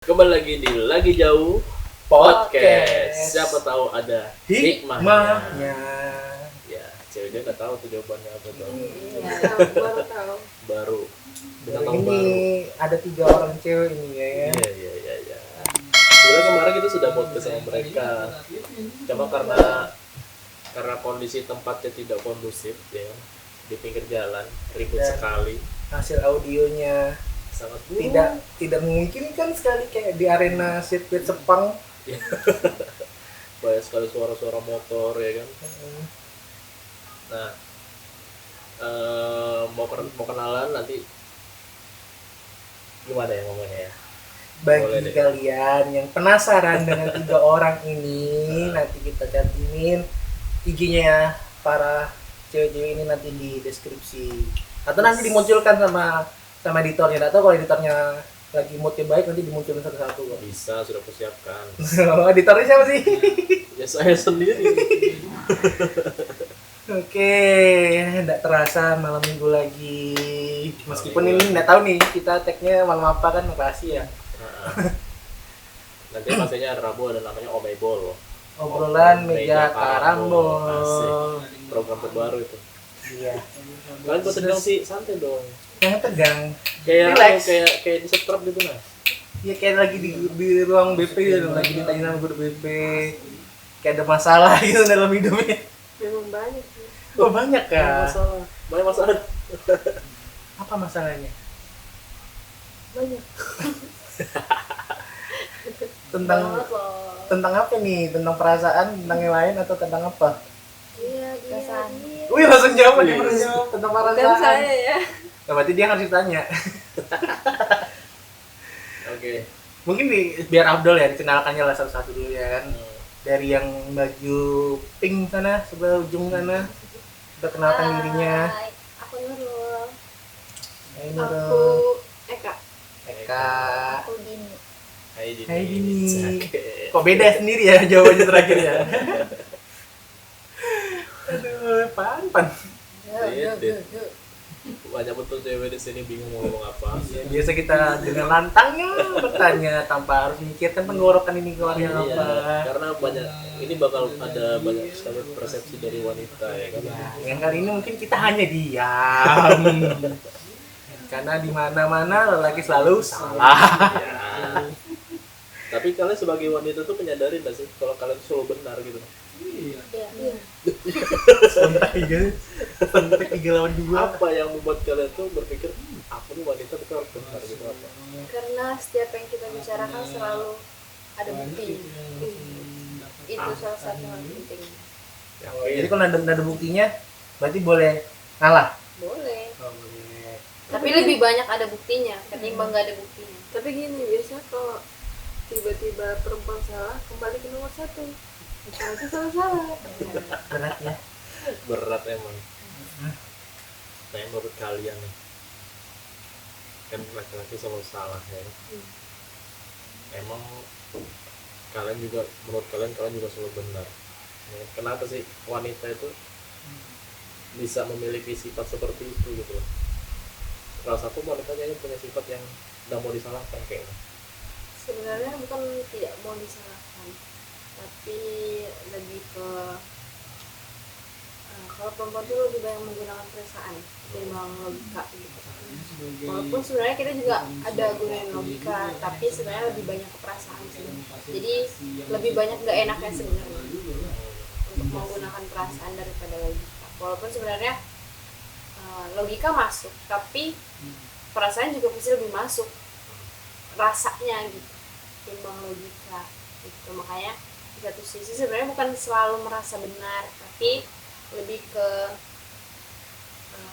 Kembali lagi di Lagi Jauh Podcast. Siapa tahu ada hikmahnya. Ya, ceweknya nggak tahu tuh jawabannya apa tuh. Iya, baru tahu. Baru. Baru ini ada 3 orang cewek ini ya. Iya. Sebenarnya kemarin kita sudah podcast sama mereka. Cuma karena kondisi tempatnya tidak kondusif ya, di pinggir jalan, ribut Dan sekali. Hasil audionya Sangat buruk. tidak memungkinkan sekali kayak di arena sirkuit Sepang. Banyak sekali suara-suara motor ya kan. Nah, mau kenalan nanti gimana ya ngomongnya ya? Bagi kalian yang penasaran dengan 3 orang ini, nanti kita cantumin IG-nya para cewek-cewek ini nanti di deskripsi. Atau nanti dimunculkan sama editornya. Nggak tahu kalau editornya lagi moodnya baik nanti dimunculin satu-satu kok. Bisa, sudah persiapkan. Editornya siapa sih? Ya saya sendiri. Oke, tidak terasa malam minggu lagi. Meskipun ini nggak tahu nih kita tag-nya malam apa kan rahasia. Nanti pastinya Rabu ada namanya Omeybol. Obrolan meja karambol. Program terbaru itu. Iya. Kalian kok tegang sih, santai dong. Yang tegang. Kayak Relax. kayak di setrap gitu nah. Ya kayak lagi di ruang BP ya, lagi ditanya sama guru BP. Kayak ada masalah gitu dalam hidupnya. Memang banyak sih. Oh banyak kah? Banyak masalah. Apa masalahnya? Banyak. Tentang Banget loh. tentang apa nih? Tentang perasaan, tentang yang lain atau tentang apa? Iya. Wih langsung jawab nih Wih. tentang Bukan perasaan. saya ya. Nah, berarti dia harus ditanya. Oke. Mungkin biar Abdul ya dikenalkannya lah satu-satu dulu ya kan. Dari yang baju pink sana sebelah ujung sana. Udah kenalkan dirinya. Hai, aku Nurul. Hai Aku Nurul. Eka. Eka. Aku Dini. Hai Dini. Hai Dini. Oke. Kok beda sendiri ya jawabannya terakhir ya? Aduh, pan. Banyak betul cewek di sini bingung mau ngomong apa. Ya, biasa kita dengan lantangnya bertanya tanpa harus memikirkan tenggorokan ini keluarnya Iya, apa. karena ini bakal ada banyak sekali persepsi dari wanita ya kan. Ya, yang kali ini mungkin kita hanya diam. Karena di mana-mana lelaki selalu salah. Ya. Tapi kalian sebagai wanita tuh menyadari nggak sih kalau kalian selalu benar gitu? Iya. Sampai 3 lawan 2. Apa yang membuat kalian tuh berpikir aku nih wanita tapi harus benar gitu apa? Karena setiap yang kita bicarakan selalu ada bukti. Itu salah satu yang penting. Jadi kalau ada buktinya, berarti boleh ngalah. Boleh. Oh, boleh. Tapi lebih banyak ada buktinya ketimbang nggak ada buktinya. Tapi gini, biasanya kalau tiba-tiba perempuan salah, kembali ke nomor 1. Itu salah-salah. Berat ya. Berat emang. Nah, menurut kalian nih, kan laki-laki selalu salah ya. Emang kalian juga menurut kalian juga selalu benar. Ya, kenapa sih wanita itu bisa memiliki sifat seperti itu gitu loh? Salah satu wanita kayaknya punya sifat yang nggak mau disalahkan kayaknya. Sebenarnya bukan tidak mau disalahkan, tapi lebih ke kalau perempuan itu lebih banyak menggunakan perasaan ketimbang logika gitu. Walaupun sebenarnya kita juga ada gunain logika, tapi sebenarnya lebih banyak ke perasaan sih. Jadi lebih banyak gak enaknya sebenarnya untuk menggunakan perasaan daripada logika. Walaupun sebenarnya logika masuk, tapi perasaan juga pasti lebih masuk rasanya gitu ketimbang logika gitu. Makanya di satu sisi sebenarnya bukan selalu merasa benar, tapi lebih ke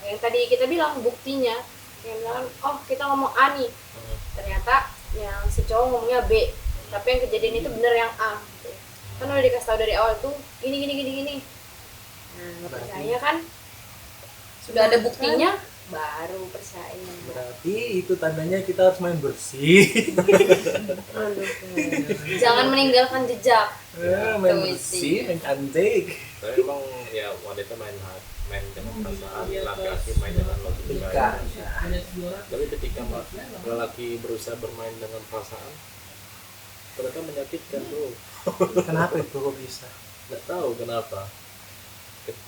yang tadi kita bilang buktinya. Yang bilang oh kita ngomong A nih, ternyata yang si cowok ngomongnya B, tapi yang kejadian itu benar yang A gitu. Kan udah dikasih tahu dari awal tuh gini. Nah nggak percaya kan, sudah ada buktinya baru percaya. Berarti itu tandanya kita harus main bersih. Jangan meninggalkan jejak. Main bersih, main cantik. Tapi emang ya wanita main dengan perasaan, laki-laki main dengan logika. Tapi ketika lelaki berusaha bermain dengan perasaan, ternyata menyakitkan bro. Kenapa itu kok bisa? Nggak tahu kenapa.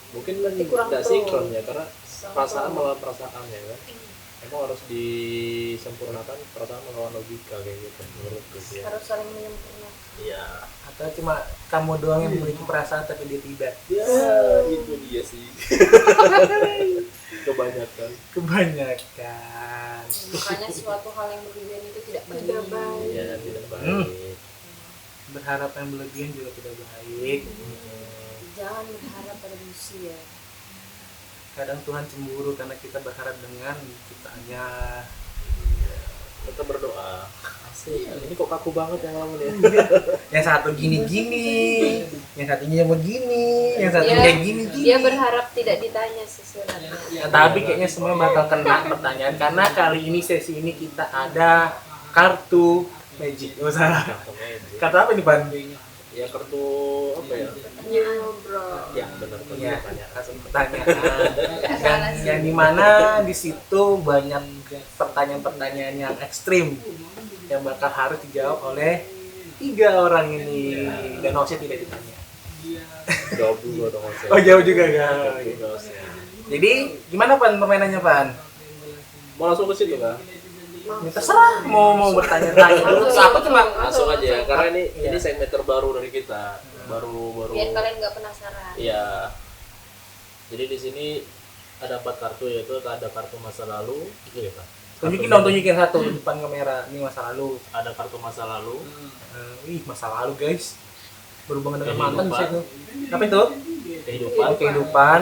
Mungkin kan Berarti kurang nggak pro. sinkron ya, karena Sama perasaan pro. melawan perasaan ya kan. Emang harus disempurnakan perasaan melawan logika kayak gitu menurutku sih ya. Harus saling menyempurnakan. Iya. Atau cuma kamu doang yang memiliki perasaan tapi dia tidak? Ya, itu dia sih. Kebanyakan. Kebanyakan. Makanya suatu hal yang berlebihan itu tidak baik. Tidak baik. Ya, tidak baik. Berharap yang berlebihan juga tidak baik. Jangan berharap pada manusia. Kadang Tuhan cemburu karena kita berharap dengan ciptaannya. Kita berdoa. Asik. Ini kok kaku banget yang ngomong ya. Yang satu gini-gini, yang satunya begini, yang satu Dia- kayak gini-gini. Dia berharap tidak ditanya sesuatu. Nah, tapi kayaknya semua bakal kena pertanyaan karena kali ini sesi ini kita ada kartu magic. Oh salah. Kartu magic. Kartu apa nih Pan? Ya kartu apa ya? Ngobrol. Ya benar benar Ya, tanya. kartu pertanyaan. salah sih. yang dimana di situ banyak pertanyaan-pertanyaan yang ekstrim yang bakal harus dijawab oleh 3 orang ini dan hostnya tidak ditanya. Jawab dulu dong Mas. Oh jauh juga Jawab guys. juga, Mas. Jadi gimana Pan permainannya Pan? Mau langsung ke situ kah? Ya, terserah mau bertanya-tanya dulu. Langsung. Aku cuma Langsung aja ya, karena ini Iya. segmen terbaru dari kita. Baru Biar kalian nggak penasaran. Iya. Jadi di sini ada 4 kartu, yaitu ada kartu masa lalu, itu ya Pak. tunjukin dong, tunjukin satu di depan kamera. Ini masa lalu. Ada kartu masa lalu, Masa lalu guys. Berhubungan dengan Kehidupan. mantan sih itu. Apa itu? kehidupan, Kehidupan,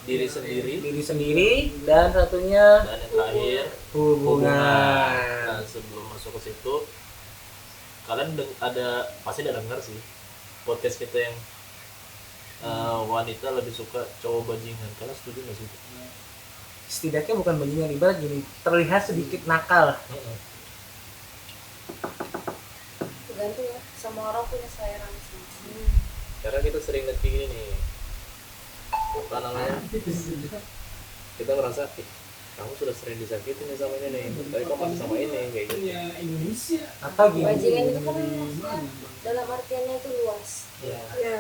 diri sendiri, diri sendiri, dan satunya dan yang terakhir hubungan. Nah, sebelum masuk ke situ, kalian pasti udah dengar sih podcast kita yang wanita lebih suka cowok bajingan. Kalian setuju nggak sih? Setidaknya bukan bajingan, ibarat gini, terlihat sedikit nakal. Tergantung ya. Semua orang punya selera masing-masing. Karena kita sering lihat kayak gini nih, apa namanya, kita merasa kamu sudah sering disakitin nih sama ini nih, tapi kok masih sama ini kayak gitu. Atau gini, Bajingan itu kan dalam artiannya itu luas. ya, Ya.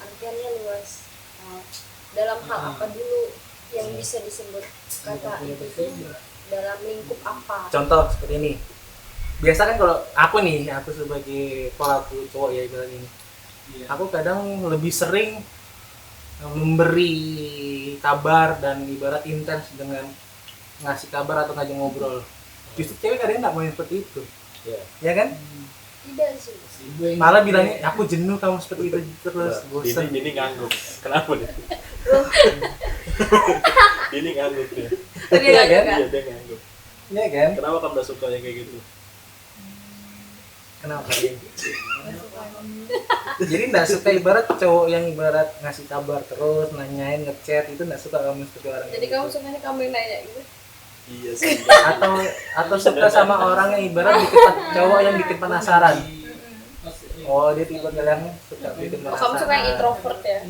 Artiannya luas. Dalam hal apa dulu yang bisa disebut kata itu tuh dalam lingkup apa? contoh seperti ini. Biasa kan kalau aku sebagai pelaku cowok ya ibarat ini, aku kadang lebih sering memberi kabar dan ibarat intens dengan ngasih kabar atau ngajak ngobrol. Justru cewek kadang nggak mau yang seperti itu, Ya, ya kan? Tidak sih. Malah bilangnya aku jenuh kamu seperti itu terus, bosan. Dini ngangguk. Kenapa nih? Dini ngangguk dia. Iya kan? Iya dia ngangguk. Iya kan? Kenapa kamu udah suka yang kayak gitu? Kenapa ya? Jadi nggak suka ibarat cowok yang ibarat ngasih kabar terus, nanyain, ngechat, itu nggak suka kamu seperti orang Jadi kayak kamu gitu. sukanya kamu yang nanya gitu? Iya sih. atau suka sama orang yang ibarat cowok yang bikin penasaran. Oh dia tipe kalian suka bikin Oh, penasaran. kamu suka yang introvert ya?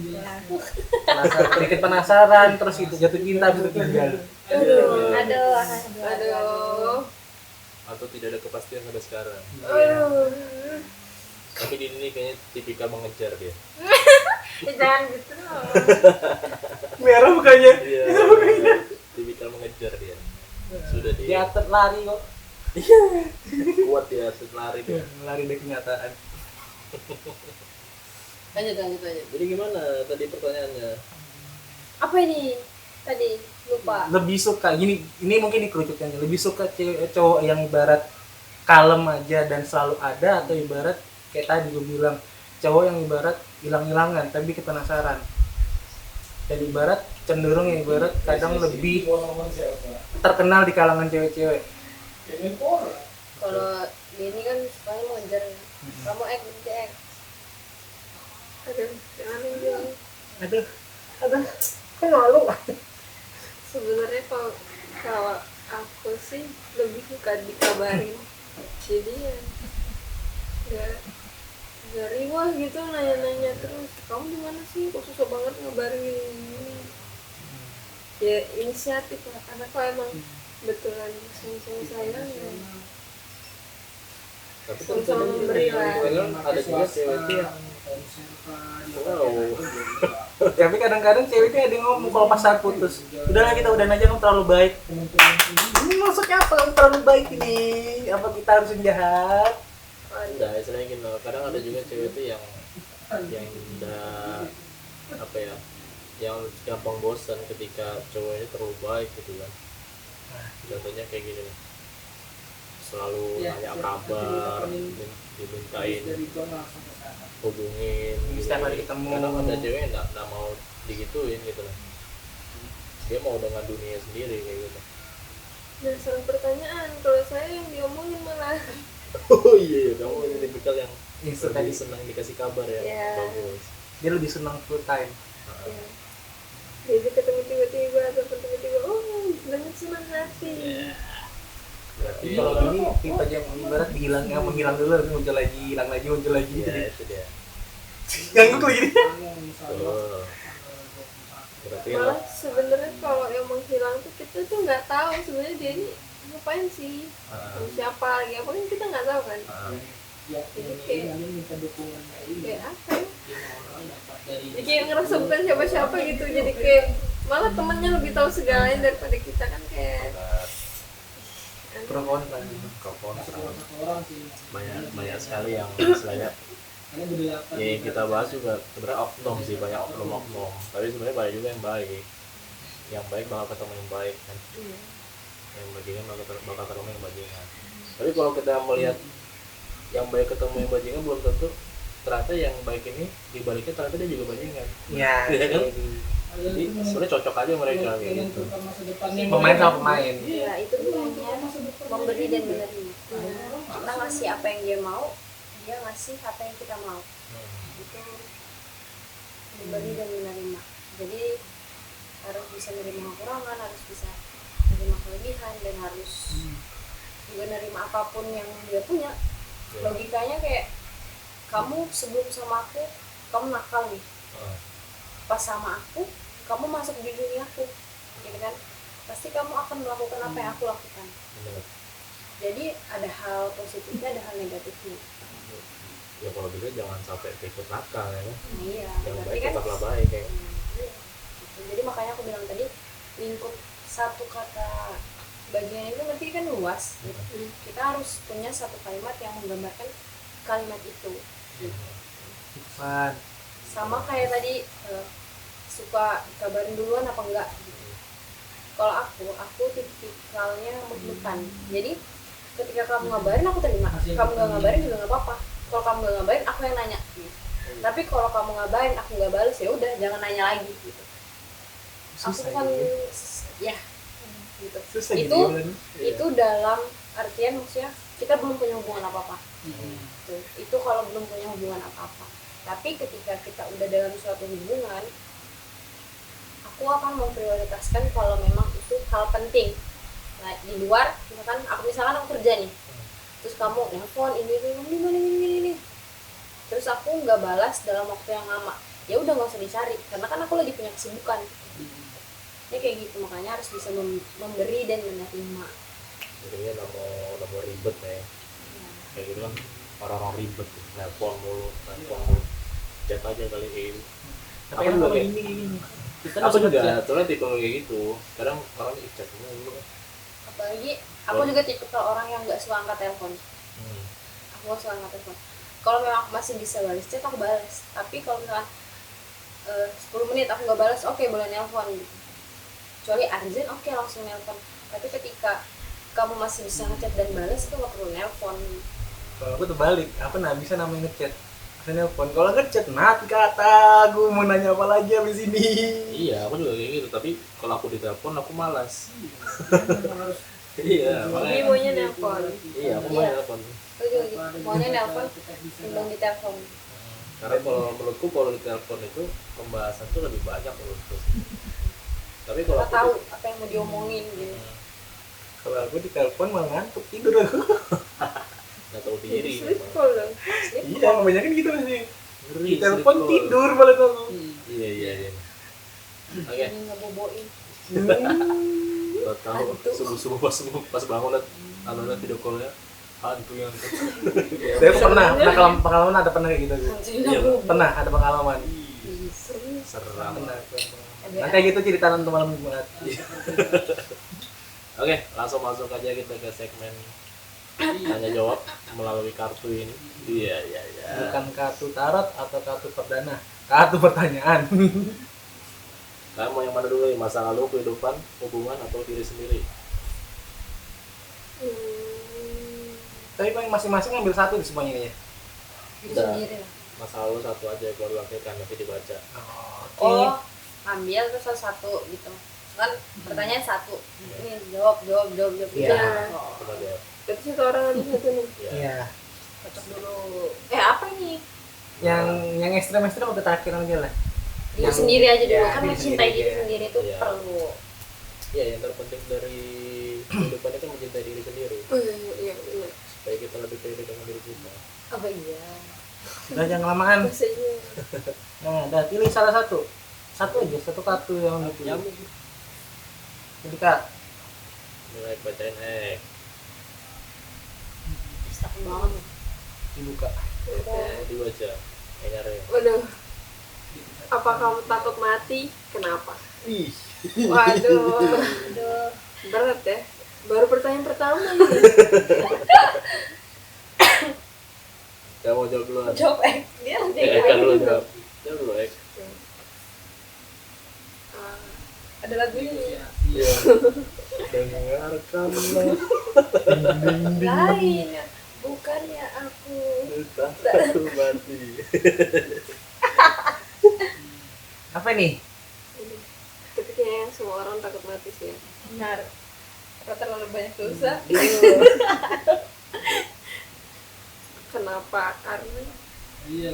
Bikin penasaran terus itu jatuh cinta gitu tinggal. Aduh. Aduh. Atau tidak ada kepastian sampai sekarang. Aduh. Tapi Dini ini kayaknya tipikal mengejar dia. Jangan gitu loh. Merah mukanya. Iya. Tipikal mengejar dia. Sudah Dia dia atlet lari kok. kuat ya lari dia. Lari dari kenyataan. Lanjut. Jadi gimana tadi pertanyaannya? Apa ini? Tadi lupa. Lebih suka gini, ini mungkin dikerucutkan, lebih suka cowok yang ibarat kalem aja dan selalu ada, atau ibarat kayak tadi gue bilang cowok yang ibarat hilang-hilangan tapi bikin penasaran, dan ibarat cenderung yang ibarat kadang lebih terkenal di kalangan cewek-cewek. Kalau dia ini kan sukanya mengejar. Kamu berarti Aduh, jangan yang bilang. Aduh, kok malu? Sebenarnya kalau aku sih lebih suka dikabarin. Jadi ya nggak riwah gitu nanya-nanya terus. Kamu di mana sih? Kok susah banget ngabarin ini. Ya inisiatif lah. Karena kalau emang betulan sama sayang ya Tapi kan Sama-sama memberi lah. kadang ada juga cewek itu yang wow. Tapi kadang-kadang cewek itu ada yang ngomong kalau pas saat putus, udahlah kita udahan aja, kamu terlalu baik. Maksudnya apa kamu terlalu baik ini? Apa kita harus yang jahat? Ada istilahnya gitu. Kadang ada juga cewek itu yang udah apa ya, yang gampang bosan ketika cowoknya terlalu baik gitu kan. Contohnya kayak gini nih, selalu nanya kabar, dimintain hubungin gitu. Setiap hari ketemu. Kadang ada cewek yang nggak mau digituin gitu lah, dia mau dengan dunia sendiri kayak gitu. Dan salah pertanyaan, kalau saya yang diomongin malah. Oh iya, kamu ini tipikal yang Itu lebih tadi senang dikasih kabar ya. Iya. Bagus. dia lebih senang full time. Ya. Jadi ketemu tiba-tiba ataupun tiba-tiba, oh dengan senang hati. Berarti Kalau ini tipe yang ibarat menghilang dulu, muncul lagi, hilang lagi, muncul lagi. iya, Jadi itu dia. ganggu lagi. Tuh. Berarti Malah sebenarnya kalau yang menghilang tuh kita tuh nggak tahu sebenarnya dia ini ngapain sih, sama siapa lagi, apa kan kita nggak tahu kan. Jadi kayak apa ya? Jadi kayak ngerasa bukan siapa-siapa gitu, jadi kayak malah temennya lebih tahu segalanya daripada kita kan kayak. Pro kontra. banyak sekali yang istilahnya ya yang kita bahas juga sebenarnya oknum sih, banyak oknum, tapi sebenarnya banyak juga yang baik bakal ketemu yang baik kan, Iya. yang bajingan bakal ketemu yang bajingan. Tapi kalau kita melihat yang baik ketemu yang bajingan, belum tentu ternyata yang baik ini dibaliknya ternyata dia juga bajingan. Ya, Iya kan? Jadi sebenarnya cocok aja mereka kayak gitu. pemain sama pemain. Ya itu gunanya memberi dan menerima. Kita ngasih apa yang dia mau, dia ngasih apa yang kita mau. Itu memberi dan menerima. Jadi harus bisa menerima kekurangan, harus bisa menerima kelebihan, dan harus juga menerima apapun yang dia punya. Logikanya kayak kamu sebelum sama aku, kamu nakal nih. Pas sama aku, kamu masuk di dunia aku, gitu kan? Pasti kamu akan melakukan apa yang aku lakukan. Bener. Jadi ada hal positifnya, ada hal negatifnya. Ya kalau bisa jangan sampai ikut nakal ya kan. Nah, iya. Yang Berarti baik kan, tetaplah baik ya. iya. Gitu. Jadi makanya aku bilang tadi, lingkup satu kata bagian itu berarti kan luas. Gitu. Kita harus punya satu kalimat yang menggambarkan kalimat itu. Fun. Sama kayak tadi, suka dikabarin duluan apa enggak gitu. Kalau aku tipikalnya mut-mutan. Jadi ketika kamu ngabarin aku terima, kamu nggak ngabarin juga nggak apa-apa. Kalau kamu nggak ngabarin aku yang nanya gitu. Tapi kalau kamu ngabarin aku nggak balas, ya udah jangan nanya lagi gitu. Aku Susah bukan ya. ya gitu. Susah itu gitu ya. itu dalam artian maksudnya kita belum punya hubungan apa-apa. Itu kalau belum punya hubungan apa-apa. Tapi ketika kita udah dalam suatu hubungan, aku akan memprioritaskan kalau memang itu hal penting. Nah, di luar misalkan aku kerja nih, terus kamu nelpon ini, terus aku nggak balas dalam waktu yang lama, ya udah nggak usah dicari, karena kan aku lagi punya kesibukan. Ya kayak gitu, makanya harus bisa memberi dan menerima. Jadinya nggak mau ribet ya. Kayak gitu kan orang-orang ribet, nelpon mulu, chat aja kali ini. Tapi kan kalau ini kita Aku langsung juga ngechat. soalnya tipe kayak gitu. Kadang orang chat mulu kan. Apalagi aku juga tipe orang yang nggak suka angkat telepon. Aku nggak suka angkat telepon. Kalau memang aku masih bisa balas chat, aku balas. Tapi kalau misalkan 10 menit aku nggak balas, oke, boleh nelpon gitu. Kecuali urgent, oke, langsung nelpon. Tapi ketika kamu masih bisa ngechat dan balas, itu nggak perlu nelpon. Kalau aku terbalik, aku nggak bisa namanya ngechat. Saya nelpon. Kalau ngechat, nanti kata gue mau nanya apa lagi abis ini. Iya, aku juga kayak gitu. Tapi kalau aku ditelepon aku malas. Iya, Jadi makanya. maunya nelpon. Iya, aku mau Iya. telepon. Aku juga gitu. Maunya nelpon, timbang di telepon. Karena kalau menurutku kalau ditelepon itu pembahasan tuh lebih banyak menurutku. Tapi kalau Kita tahu apa yang mau diomongin gitu. Kalau aku ditelepon malah ngantuk, tidur aku. nggak tahu diri. Sleep call dong. Iya, kebanyakan gitu sih. Ngeri. Ditelepon sleep call. tidur malah aku. Iya. Oke. Jadi nggak boboin. Tahu Hantu. subuh pas bangun liat video callnya hantu yang Saya pernah pengalaman ada pernah kayak gitu. Iya, Pernah ada pengalaman. Serius. seram. Pernah. Nah kayak gitu cerita untuk malam Jumat. Oke, langsung masuk aja kita ke segmen tanya jawab melalui kartu ini. Iya. Bukan kartu tarot atau kartu perdana, kartu pertanyaan. Kamu mau yang mana dulu nih? Masa lalu, kehidupan, hubungan, atau diri sendiri? Tapi paling masing-masing ngambil satu di semuanya kayaknya. Diri Udah. sendiri lah. Masa lalu satu aja kalau wakilkan nanti dibaca. Oke. Oh, ambil terus satu gitu. Kan pertanyaan satu. Ini jawab. Iya. Oh, Coba jawab. Berarti satu orang ada satu nih. Iya. Iya. cocok dulu. Apa ini? Yang ekstrem-ekstrem udah terakhir aja lah. Diri Yang- sendiri aja dulu. ya, Kan diri mencintai sendiri diri aja. sendiri itu Iya. perlu. Iya, yang terpenting dari kehidupan itu mencintai diri sendiri. Oh iya. Supaya kita lebih pede dengan diri kita. Apa iya? Udah jangan kelamaan. Biasanya Nah, udah pilih salah satu. Satu aja, satu kartu yang dipilih. Jadi Kak, Mulai bacain Takut banget. dibuka. dibaca. Nyari. waduh. Apa kamu takut mati? Kenapa? Ih. Waduh. Aduh. Berat ya. Baru pertanyaan pertama ini. Kamu mau jawab duluan. Jawab dia nanti Eka dulu jawab. Jawab dulu Ek. Ada lagunya nih. Iya. Dengarkanlah. lain. Bukannya aku. Takut mati. Apa nih? Tapi kayaknya semua orang takut mati sih ya. Benar. Kalau terlalu banyak dosa. Kenapa? Karena Iya.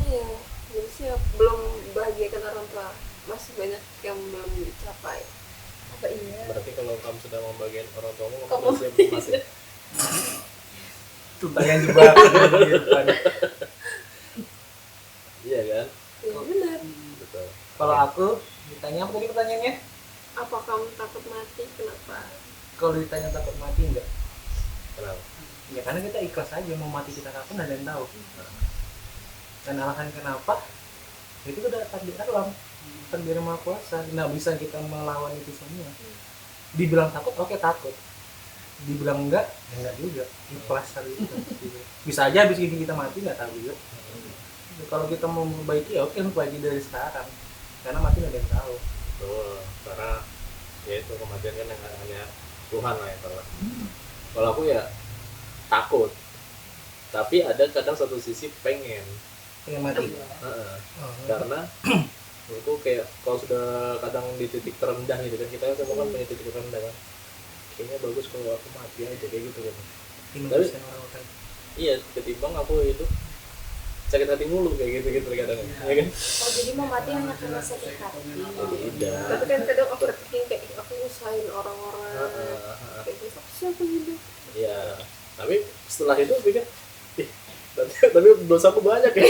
ya manusia belum bahagiakan orang tua. Masih banyak yang belum dicapai. Apa iya? Berarti kalau kamu sudah membagian orang tuamu, kamu Kamu- sudah siap masih. Itu tanya juga. Iya kan? Ya benar. Betul. Kalau aku ditanya apa tadi pertanyaannya? Apa kamu takut mati? Kenapa? Kalau ditanya takut mati enggak? Kenapa? Ya karena kita ikhlas aja mau mati kita kapan ada yang tahu. Dan alasan kenapa? Itu udah takdir alam, takdir Maha Kuasa. Nggak bisa kita melawan itu semua. Dibilang takut, oke takut. Dibilang enggak, ya enggak juga. Ikhlas hari itu. Bisa aja habis ini kita mati nggak tahu juga. Kalau kita mau memperbaiki, ya oke memperbaiki dari sekarang. Karena mati nggak ada yang tahu. Betul. Karena ya itu kematian kan yang hanya Tuhan lah yang tahu. Kalau aku ya takut. Tapi ada kadang satu sisi pengen. Pengen mati. Heeh. Oh, Karena itu kayak kalau sudah kadang di titik terendah gitu kan, kita semua kan punya titik terendah kan, kayaknya bagus kalau aku mati aja kayak gitu kan. Indonesia orang-orang. Iya, ketimbang aku itu sakit hati mulu kayak gitu kadang ya kan. Oh jadi mau mati hanya karena sakit hati. Tidak. Tapi kan kadang overthinking kayak aku nyusahin orang-orang. Kayak gitu. Siapa hidup? Iya, tapi setelah itu pikir tapi dosaku banyak ya.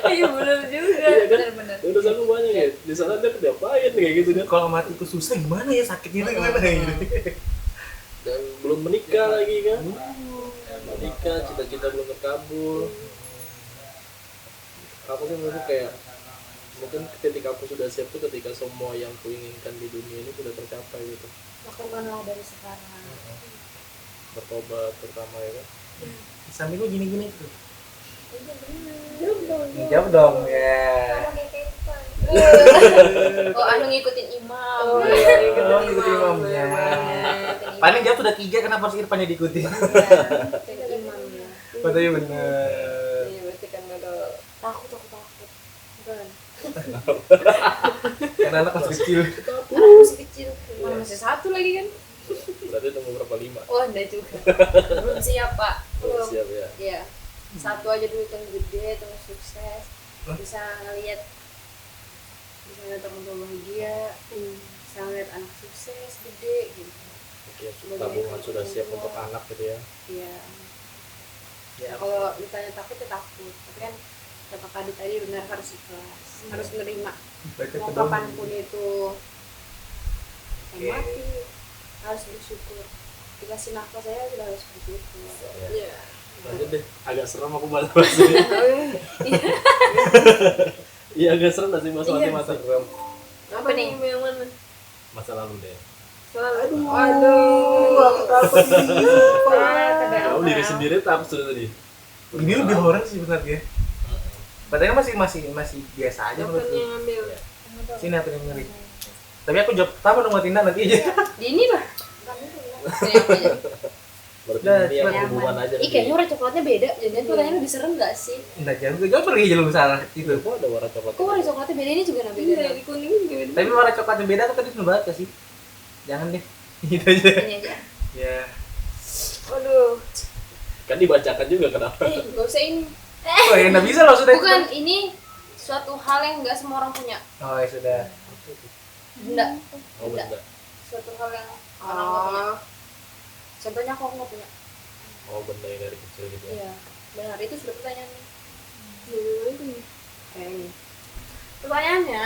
Iya benar juga. Iya kan? Benar. Dosaku banyak ya. Di sana dia diapain kayak gitu kan. Kalau mati itu susah gimana ya sakitnya itu gimana gitu. Dan belum menikah lagi kan. Menikah, cita-cita belum terkabul. Aku sih menurut kayak mungkin ketika aku sudah siap tuh ketika semua yang kuinginkan di dunia ini sudah tercapai gitu. Lakukanlah dari sekarang. Bertobat terutama ya kan. Sambil lu gini-gini tuh. Jodoh. Jawab dong ya. Oh anu ngikutin imam. Oh, Iya, iya, Oh, ngikutin ngikutin imam. imamnya. ngikutin imam. Paling jawab udah 3 kenapa harus Irfannya diikuti? Iya, ngikutin imamnya. Padahal bener. Iya, berarti kan ada Takut. Bukan. Karena anak masih kecil. Anak masih kecil. Mana masih satu lagi kan? Berarti tunggu berapa 5? Oh enggak juga. Belum siap pak. Belum siap ya. Iya. Satu aja dulu yang gede terus sukses. Bisa ngeliat teman-teman bahagia. Bisa ngeliat anak sukses gede gitu. Oke, tabungan sudah siap untuk anak gitu ya. Iya. Ya. Nah, kalau ditanya takut ya takut. Tapi kan kata Kak Adi tadi benar harus ikhlas. Harus menerima. Mau kapanpun itu Oke. mati harus bersyukur. dikasih nafas saya sudah harus seperti itu. Iya. Lanjut deh, agak serem aku bahas ini. Iya agak serem gak sih bahas mati-mati? Apa nih yang mana? Masa lalu deh. Aduh. aku takut ini. Kamu diri sendiri takut sudah tadi. Ini lebih horor sih sebenarnya. Padahal masih biasa aja menurut Bukan gue. yang ambil. Sini aku yang ngeri. Tapi aku jawab pertama dong Tinda nanti aja. Di ini lah. Ini apa aja? Berarti Udah, ini yang Nyaman. hubungan aja. Ih, kayaknya warna coklatnya beda. Jadinya tuh kayaknya lebih serem gak sih? Enggak jawab, gue jawab pergi aja lu salah itu. Kok ada warna coklat? Kok warna coklatnya beda? Ini juga nah beda. Iya, di kuning juga beda. Tapi warna coklat yang beda aku tadi sudah baca sih. Jangan deh. Gitu aja. Ini aja. Ya. Aduh. Kan dibacakan juga kenapa? Gak usah ini. Oh ya enggak bisa loh sudah. Bukan, ini suatu hal yang gak semua orang punya. Oh ya sudah. Benda. Oh benda. Suatu hal yang orang gak punya. Contohnya aku nggak punya. Oh benda yang dari kecil gitu. Iya, benar itu sudah pertanyaannya. Kayak ini. Pertanyaannya,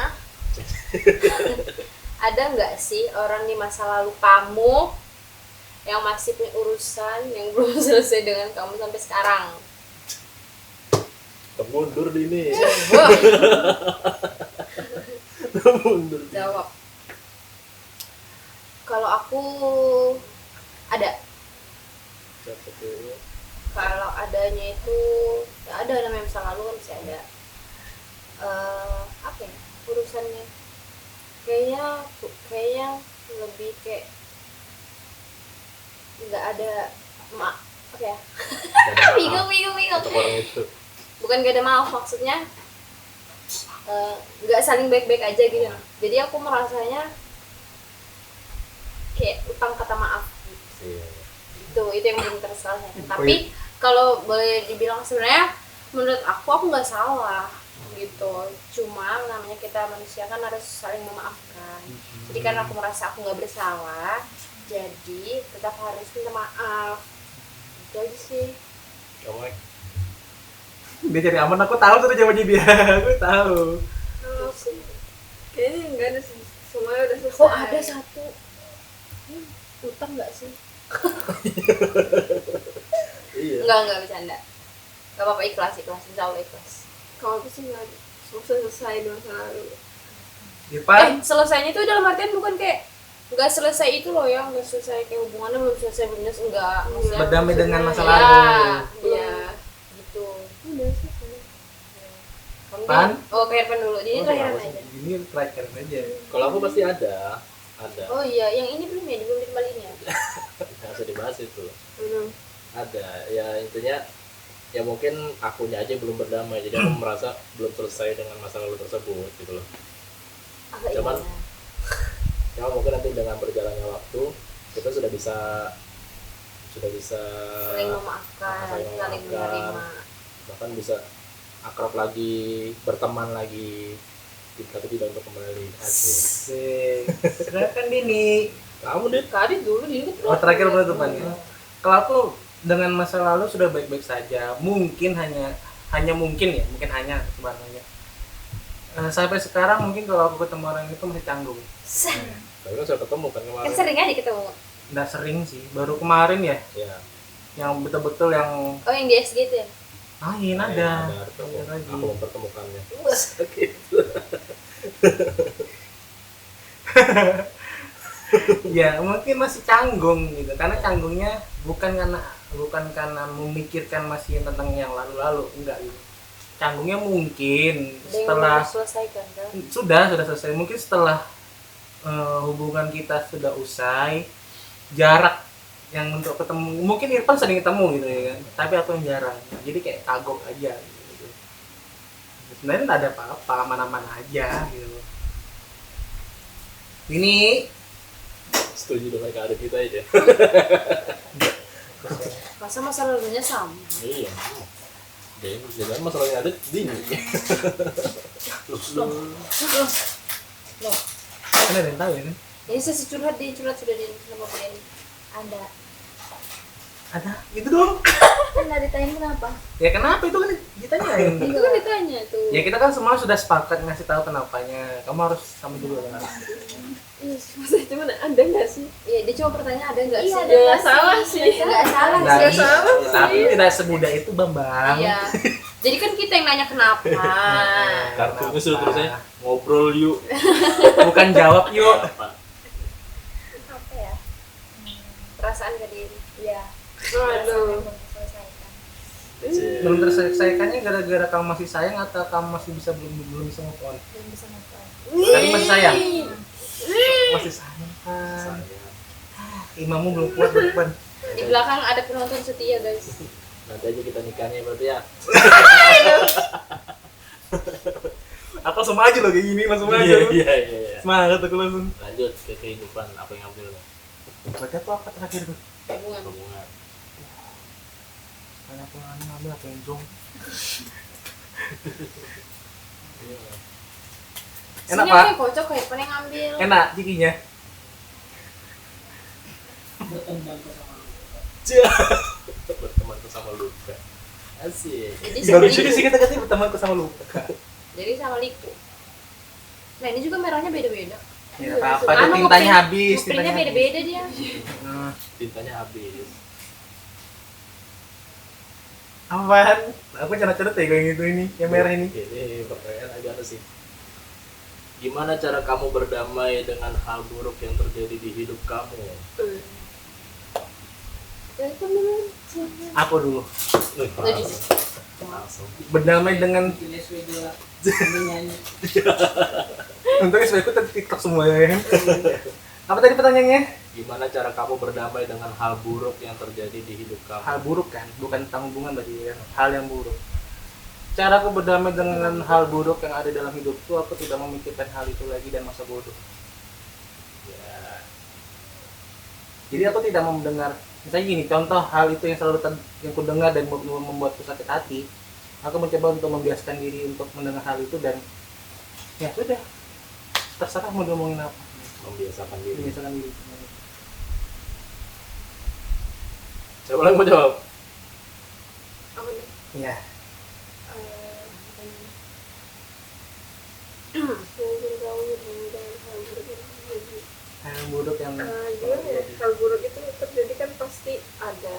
ada nggak sih orang di masa lalu kamu yang masih punya urusan yang belum selesai dengan kamu sampai sekarang? Mundur di ini. Wah, Mundur. jawab. Kalau aku ada. Siapa tuh? Kalau adanya itu ya ada namanya masa lalu kan bisa ada. Apa ya urusannya? Kayaknya lebih kayak nggak ada apa ya? bingung. Untuk orang itu. Bukan gak ada maaf, maksudnya nggak saling baik-baik aja gitu. Jadi aku merasanya kayak utang kata maaf gitu. Iya. Itu yang belum terselesaikan. Tapi kalau boleh dibilang sebenarnya menurut aku nggak salah gitu. Cuma namanya kita manusia kan harus saling memaafkan. Jadi karena aku merasa aku nggak bersalah, jadi tetap harus minta maaf. Itu aja sih. Kamu Dia cari aman, aku tahu tuh jawabannya dia. Aku tahu. Kalau aku kayaknya nggak ada sih. Semuanya udah selesai. Kok ada satu utang nggak sih? iya. Enggak bercanda. Gak apa-apa, ikhlas, insya Allah ikhlas. Kalau aku sih nggak ada. Selesai di masa lalu. Irfan, Selesainya itu dalam artian bukan kayak nggak selesai itu loh ya, nggak selesai kayak hubungannya belum selesai benar enggak. Maksudnya berdamai dengan masa Iya, lalu. iya, gitu. Udah selesai. Kamu Pan? Oh, ke Irfan dulu. Jadi terakhir aja. Ini terakhir aja. Kalau aku pasti ada. Oh iya, yang ini belum ya, belum dikembaliin ya. Nggak usah dibahas itu. Belum. Ada. Ya intinya ya mungkin akunya aja belum berdamai. Jadi aku merasa belum selesai dengan masa lalu tersebut gitu loh. Agak Cuman- iya. Ya mungkin nanti dengan berjalannya waktu kita sudah bisa Saling memaafkan, saling saling memaafkan. menerima. bahkan bisa akrab lagi, berteman lagi, tapi tidak untuk kembali. Asik. Silakan Dini. Kamu deh. Kadit dulu dia Oh terakhir penutupannya. Kalau aku dengan masa lalu sudah baik-baik saja. Mungkin hanya mungkin ya, mungkin hanya sebenarnya. Sampai sekarang mungkin kalau aku ketemu orang itu masih canggung. Tapi kan sudah ketemu kan Kan kemarin. sering aja ketemu. Nggak sering sih, baru kemarin ya, Ya. yang betul-betul yang Oh, yang di SG itu ya? lain ada. Ketemu. Ada lagi. Aku mempertemukannya. Ya mungkin masih canggung gitu, karena canggungnya bukan karena memikirkan masih tentang yang lalu-lalu, enggak gitu. Canggungnya mungkin Ada yang setelah belum selesaikan kan? sudah selesai, mungkin setelah hubungan kita sudah usai, jarak yang untuk ketemu, mungkin Irfan sering ketemu gitu ya kan, tapi aku yang jarang, jadi kayak kagok aja gitu. Sebenarnya nggak ada apa-apa, aman-aman aja gitu. Ini Setuju dengan keadaan kita aja. Masa masa lalunya sama? Iya. Jangan masalahnya ada dini. Loh, kan ada yang tahu ya kan? ini sesi curhat sudah di sama Brian. Ada itu dong. Kan nggak ditanya kenapa? Ya kenapa itu kan ditanyain. Itu kan ditanya tuh. Ya kita kan semua sudah sepakat ngasih tahu kenapanya. Kamu harus sama juga kan. Maksudnya cuman ada nggak sih? Iya, dia cuma bertanya ada nggak Iya, sih? ada Ya nggak salah sih? sih. Nggak salah Nah, Nggak sih. salah sih. tapi tidak semudah itu Bambang. Iya. Jadi kan kita yang nanya kenapa. Kartunya sudah tulisnya ngobrol yuk. Bukan jawab yuk. Apa? Apa ya? Perasaan ke diri. Iya. Aduh. Belum diselesaikan. Belum terselesaikannya gara-gara kamu masih sayang atau kamu masih belum bisa move on? Belum bisa move on. Tapi masih sayang. Masih sayang kan. Sayang. Imamu belum kuat berdepan. Di belakang ada penonton setia, guys. Nanti aja kita nikahnya berarti ya. Aku langsung aja loh kayak gini, langsung aja. Iya. Semangat aku langsung. Lanjut ke kehidupan, apa yang ngambil nih? Berarti apa terakhir tuh? Hubungan. Hubungan. Kayak aku ngambil apa yang jong. Iya. Enak, Sini Pak? aku yang kocok, kayak Irfan yang ngambil. Enak jikinya. Berteman sama Luka. Asik. Jadi Gak sama lucu liku. sih kita ganti bertemanku sama Luka. Jadi sama liku. Nah, ini juga merahnya beda-beda. Ya apa-apa, itu Anu, tintanya ngeprint- habis. ngeprintnya beda-beda dia. Nah, Tintanya habis. apaan? Aku cadot-cadot ya kayak gitu ini, yang merah ini. Ini pertanyaan agak aneh sih. Gimana cara kamu berdamai dengan hal buruk yang terjadi di hidup kamu? Ya itu bener. Aku dulu. Langsung. Berdamai dengan untungnya sebenarnya tadi TikTok semua ya. Apa tadi pertanyaannya? Gimana cara kamu berdamai dengan hal buruk yang terjadi di hidup kamu? Hal buruk kan, bukan tentang hubungan berarti ya. Hal yang buruk. Cara aku berdamai dengan hal buruk yang ada dalam hidupku, aku tidak memikirkan hal itu lagi dan masa bodoh. Ya. Jadi aku tidak mau mendengar, misalnya gini, contoh hal itu yang selalu yang ku dengar dan membuatku sakit hati. Aku mencoba untuk membiasakan diri untuk mendengar hal itu dan ya sudah, terserah mau diomongin apa. Membiasakan diri. Membiasakan diri. Siapa yang mau jawab? Apa nih? Iya. Mungkin kamu dengan hal buruk yang terjadi. Hal buruk yang Gimana ya? Hal buruk itu terjadi kan pasti ada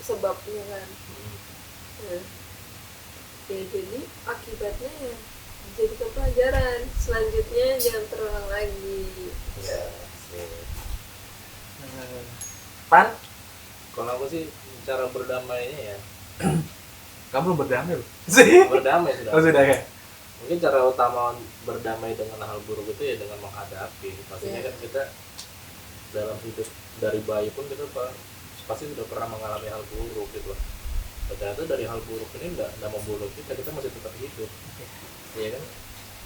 sebabnya kan. Nah, ya jadi akibatnya ya jadikan pelajaran. Selanjutnya jangan terulang lagi. Ya. Pan, Kalau aku sih cara berdamainya ya kamu belum berdamai loh. berdamai sudah. Oh sudah ya. Mungkin cara utama berdamai dengan hal buruk itu ya dengan menghadapi. Pastinya kan kita dalam hidup dari bayi pun kita pasti sudah pernah mengalami hal buruk gitu. Dan ternyata dari hal buruk ini nggak membunuh kita masih tetap hidup. Iya kan?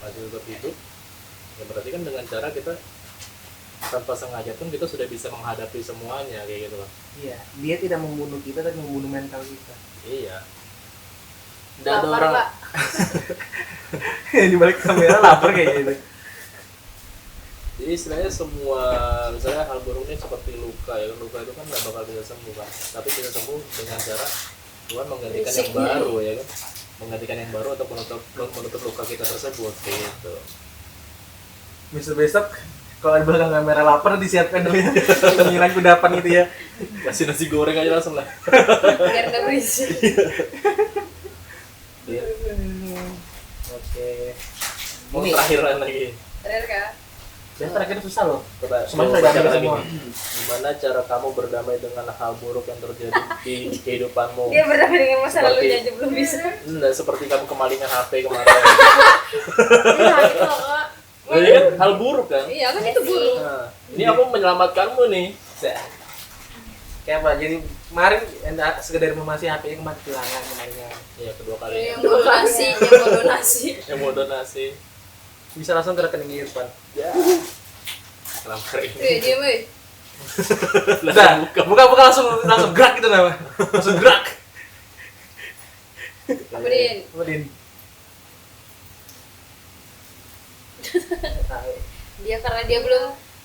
Masih tetap hidup. Ya berarti kan dengan cara kita tanpa sengaja pun kita sudah bisa menghadapi semuanya kayak gitu loh. Iya, dia tidak membunuh kita tapi membunuh mental kita. Iya. Tidak ada Lapar, orang. Pak. Di balik kamera lapar kayak gitu. Jadi istilahnya semua misalnya hal buruk ini seperti luka ya, luka itu kan nggak bakal bisa sembuh kan, tapi bisa sembuh dengan cara Tuhan menggantikan yang baru ya kan, menggantikan yang baru untuk menutup luka kita tersebut gitu. Besok kalau di belakang kamera lapar disiapkan dulu ya. Cemilan kudapan gitu ya. Kasih nasi goreng aja langsung lah. Biar nggak berisik. Iya. Oke. Mau Ini terakhiran lagi. Bener kan? yang terakhir susah loh. Coba Semuanya coba sudah baca ada lagi semua. nih. Gimana cara kamu berdamai dengan hal buruk yang terjadi di kehidupanmu? Dia berdamai dengan masa Seperti- lalunya aja belum bisa. Enggak seperti kamu kemalingan HP kemarin. Iya, gitu loh, Kak. Ini kan hal buruk kan? Iya, kan itu buruk. Nah, ini aku menyelamatkanmu nih. Kayak apa? Jadi kemarin sekedar memasi HP-nya kemarin kehilangan kemarin. Ya kedua kali. Yang mau donasi, yang mau donasi. Yang mau donasi. Bisa langsung ke rekening Irfan. Ya. Selamat hari ini. Diam, weh. Udah, buka langsung gerak gitu nama. Langsung gerak. Apa, Din? Apa Din?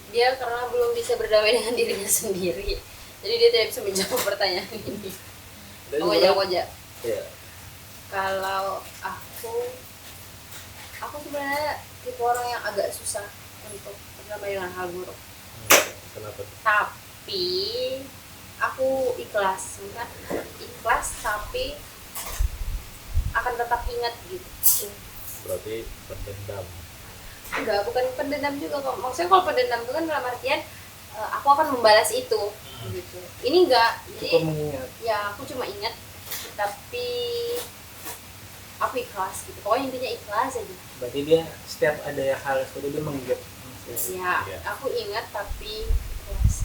Dia karena belum bisa berdamai dengan dirinya sendiri. Jadi dia tidak bisa menjawab pertanyaan ini. Dan Oh, juga- aja. Ya. Kalau aku sebenarnya tipe orang yang agak susah untuk berdamai dengan hal buruk. Kenapa? Tapi aku ikhlas, kan? Ikhlas tapi akan tetap ingat gitu. Berarti pendendam. Enggak, bukan pendendam juga kok. Maksudnya kalau pendendam itu kan dalam artian aku akan membalas itu gitu. Ini enggak. Jadi Cukup mengingat. ya aku cuma ingat tapi aku ikhlas gitu. Pokoknya intinya ikhlas aja. Berarti dia setiap ada hal seperti itu dia mengingat. Ya, Iya. aku ingat tapi ikhlas.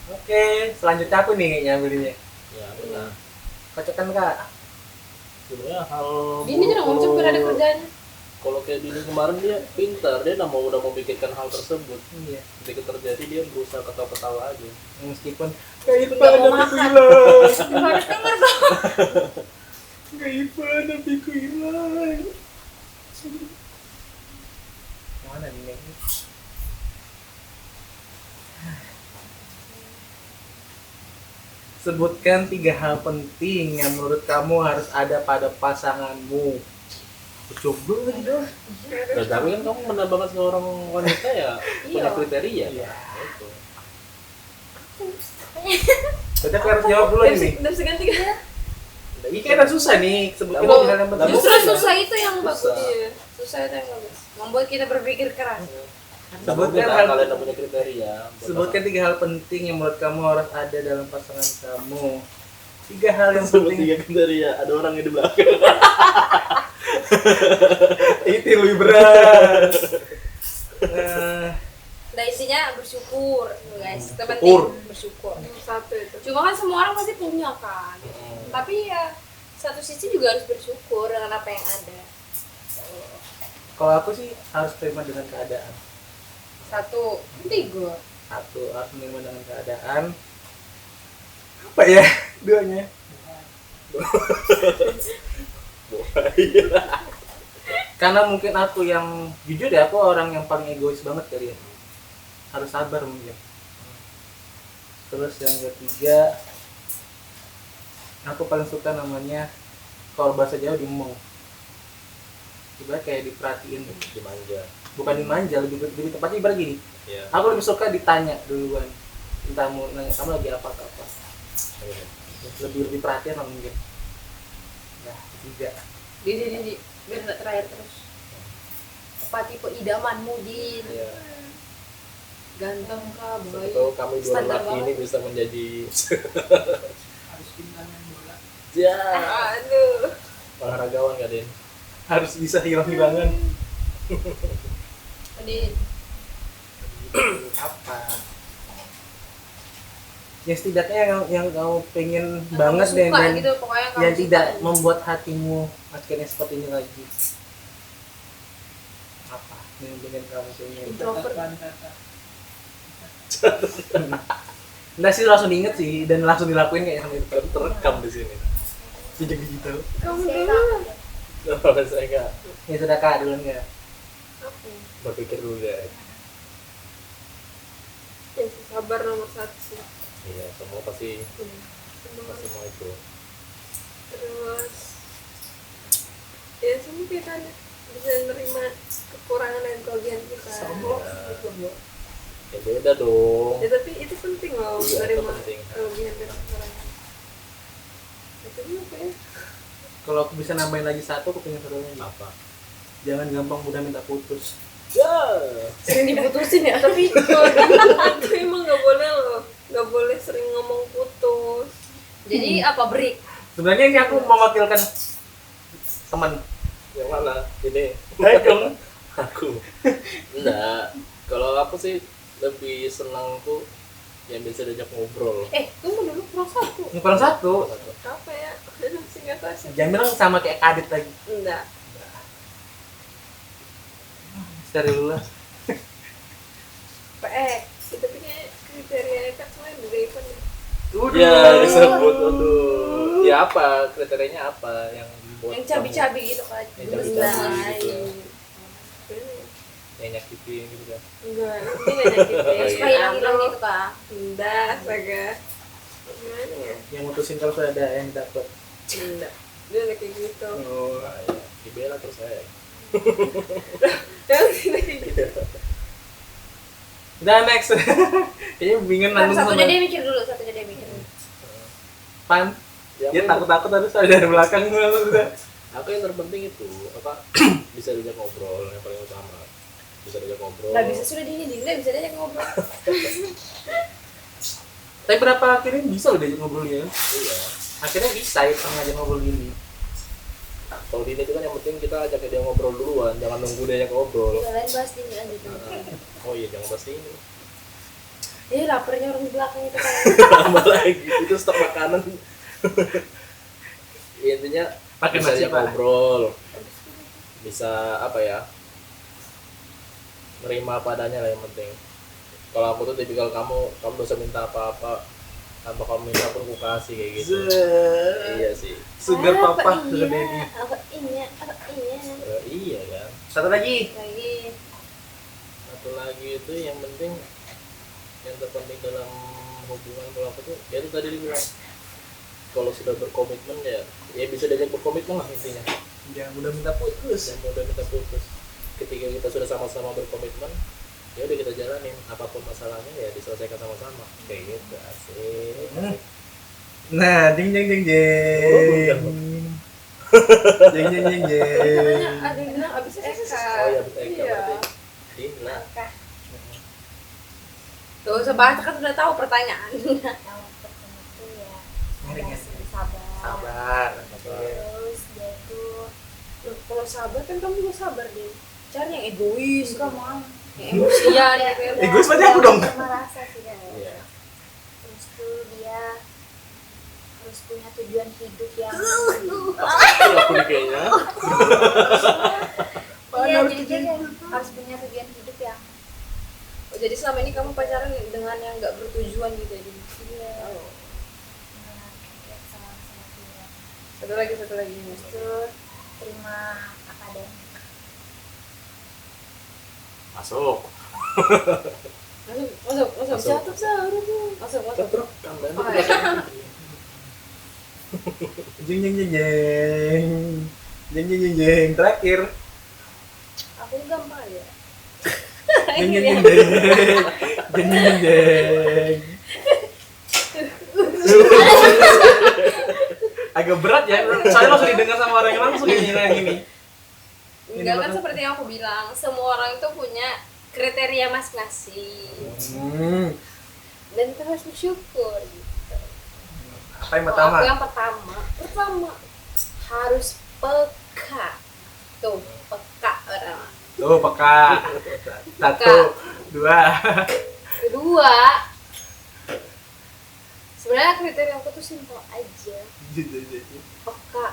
Oke, selanjutnya aku nih kayaknya belinya. Ya benar. Kocokan Kak. Sebenarnya hal Ini buruk tidak ngomong ada kerjanya. kalau kayak Dini kemarin dia pintar, dia udah memikirkan hal tersebut. Iya. Ketika terjadi dia berusaha ketawa-ketawa aja. Meskipun kayak Nggak mau makan. Harus denger dong. Kaipan nabiku hilang. Mana nih? Sebutkan 3 hal penting yang menurut kamu harus ada pada pasanganmu. Coba. Nah, tapi kan kamu menambahkan seorang wanita ya punya Iya. kriteria. Iya. Nah, itu. Berarti aku harus jawab dulu ini. Dari segan tiga. Ini kayaknya susah nih. Sebutkan Kamu- 3 hal yang penting. kamu- Justru susah itu yang bagus. Susah. Iya. Susah itu yang bagus. Membuat kita berpikir keras. Sebutkan Sebutkan hal- kalian yang punya kriteria. Sebutkan 3 hal penting yang menurut kamu harus ada dalam pasangan kamu. 3 hal yang sebut penting. 3 kriteria. Ada orang yang di belakang. Itu yang lebih berat. Eh, Nah intinya bersyukur guys. Itu penting Syukur. bersyukur. Satu itu. Cuma kan semua orang pasti punya kan. Tapi ya satu sisi juga harus bersyukur dengan apa yang ada. Kalau aku sih harus terima dengan keadaan. Satu, tiga. Satu harus menerima dengan keadaan. Apa ya? Duanya. Karena mungkin aku yang jujur ya, aku orang yang paling egois banget kali ya. Harus sabar mungkin. Terus yang ketiga, aku paling suka namanya kalau bahasa Jawa dimong. Ibarat kayak diperhatiin, Dimanja. bukan dimanja, lebih tepatnya ibarat gini. Iya. Aku lebih suka ditanya duluan. Entah mau nanya kamu lagi apa. Lebih perhatian lah mungkin. Nah, ketiga. Di. Biar nggak terakhir terus. Apa tipe idamanmu, Din? Iya. Ganteng kah, Siapa baik? tahu kami dua Standar laki banget. ini bisa menjadi Harus pintar main bola. ya Aduh. olahragawan gak Den? Harus bisa hilang-hilangan. Tadi Apa? Ya setidaknya yang kamu pengen yang banget kamu deh suka dan gitu, pokoknya kamu yang suka tidak aja. membuat hatimu akhirnya seperti ini lagi. Apa yang pengen kamu pengen? Introvert. Nggak sih, langsung diinget sih dan langsung dilakuin kayak sama itu. Terekam di sini. Jejak digital. Kamu Saya dulu. Kalau saya nggak Ya sudah Kak, duluan nggak? Apa? berpikir dulu deh. Ya, sabar nomor 1 sih. Iya, semua pasti Sabar. semua itu. Terus ya semua kita bisa menerima kekurangan dan kelebihan kita. Ya. Ya beda dong. Ya tapi itu penting loh, Iya, itu menerima penting. kelebihan dan kekurangan. Itu apa ya? Kalau aku bisa nambahin lagi satu, aku pengen satu lagi. Apa? Jangan gampang mudah minta putus. Ya. Sering diputusin ya. Tapi kalau itu emang nggak boleh loh, nggak boleh sering ngomong putus. Jadi apa break? Sebenarnya ini aku mewakilkan teman. Yang mana? Ini. Hai dong. Aku. Enggak. Kalau aku sih lebih senang tuh yang bisa diajak ngobrol. Tunggu dulu, kurang satu. Yang kurang satu, Apa ya? Singkat aja. jangan bilang sama kayak kadit lagi. Enggak. Dari dulu lah. Kita punya kriteria kan semuanya dari Ivan ya. Ya disebut aduh. Ya apa kriterianya apa yang buat Yang cabi-cabi gitu kan. Yang cabi-cabi Nah, gitu. Ini yang nyakitin gitu kan? enggak, ini nggak nyakitin. Suka hilang-hilang gitu kak. Enggak, astaga. Gimana ya? Yang mutusin kalau sudah ada yang dapat. Enggak. Dia udah kayak gitu. Oh. Nah, ya. Dibela terus saya. Udah next. Kayaknya bingung nanggung Satunya dia mikir dulu. Pan. Ya, Dia aku- takut harus ada dari belakang udah. Aku yang terpenting itu apa bisa diajak ngobrol yang paling utama, bisa diajak ngobrol. Nggak bisa sudah dingin, nggak bisa diajak ngobrol. Tapi berapa akhirnya bisa loh diajak ngobrol ya? Iya. Akhirnya bisa ya ngajak ngobrol gini. Kalau di ini kan yang penting kita ajak dia ngobrol duluan, jangan nunggu dia yang ngobrol. Yang lain bahas dingin lanjut. Oh iya jangan pasti ini. Laparnya orang di belakang itu kan. Tambah lagi itu stok makanan. Ya, intinya Pakai bisa nasi, ajak Pak. ngobrol, bisa apa ya? Nerima padanya lah yang penting. Kalau aku tuh tipikal kamu bisa minta apa-apa tanpa kamu minta pun aku kasih kayak gitu. Iya sih. Sugar papa, Apa sugar iya? daddy. Apa iya? Iya kan. Satu lagi. Lagi. Satu lagi itu yang penting yang terpenting dalam hubungan kalau aku tuh ya itu tadi dibilang kalau sudah berkomitmen ya bisa diajak berkomitmen lah intinya. Jangan mudah minta putus. Yang mudah kita putus ketika kita sudah sama-sama berkomitmen ya udah kita jalanin apapun masalahnya ya diselesaikan sama-sama kayak gitu asik. Nah, jeng jeng jeng jeng. Jeng jeng jeng jeng. Ada yang bilang abis Eka. Oh ya betul Iya. berarti Dina. Tuh, sebahas kan sudah tahu pertanyaan. Yang pertama itu ya Ringan. sabar. Sabar. Terus dia itu Loh, kalau sabar kan kamu juga sabar deh. Cari yang egois kamu. Yang emosian gitu ya. Egois berarti aku dong. merasa sih kan. Iya. Terus tuh dia harus punya tujuan hidup yang Itu aku nih kayaknya. iya jadi dia harus punya tujuan hidup yang Oh, jadi selama ini kamu pacaran dengan yang nggak bertujuan gitu ya? iya Oh. sama dia. Satu lagi. Terus terima apa adanya. Masuk. Masuk. Jatuh sahur tuh. Masuk. Terus kan Oh, iya. Jeng jeng jeng jeng. Jeng jeng jeng jeng. Terakhir. Aku gampang ya. Jeng jeng jeng jeng. Jeng jeng jeng jeng. Agak berat ya, soalnya langsung didengar sama orang yang langsung yang ini. Enggak kan seperti yang aku bilang, semua orang itu punya kriteria masing-masing dan kita harus bersyukur gitu. Apa yang Kalau pertama? aku yang pertama harus peka. Tuh, peka orang. Tuh, peka. Satu, dua. Kedua, sebenarnya kriteria aku tuh simpel aja. Peka,